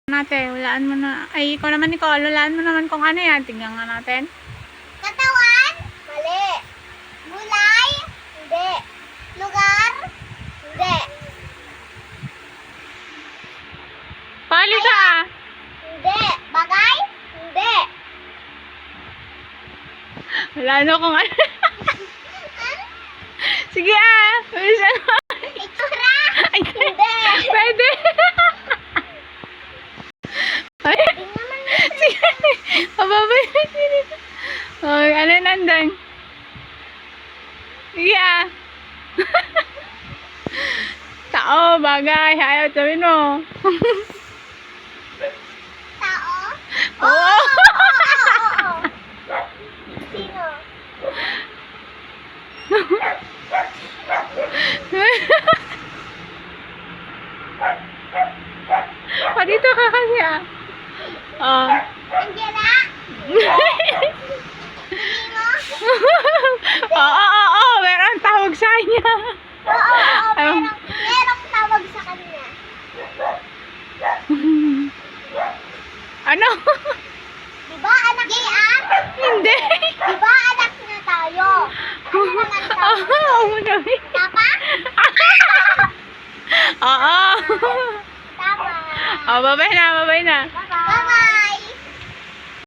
Natin, hulaan mo na. Ay, ikaw naman, Nicole. Hulaan mo naman kung ano yan. Tingnan nga natin. Katawan? Mali. Gulay? Hindi. Lugar? Hindi. Palisa! Hindi. Bagay? Hindi. Wala na kung ano. Sige ah! Bilisan mo. Itsura? Ay, Hindi. pwede. Ay, Tingnan mo na. sige. Pababay na dito. Ay, ano nandun? Sige ah. Tao, bagay. Ayaw sabihin mo. Tao? Oo. Oo. Sino? Dito ka kasi ah. Oh. Angela? Sino? Oo. Meron tawag sa kanya. Oo. Merong tawag sa kanya. Ano? Diba anak niya? Hindi. Diba anak niya tayo? Ano naman tawag? Oo, madami. Tapa? Oo. Tapa. Oh, babay na. Bakit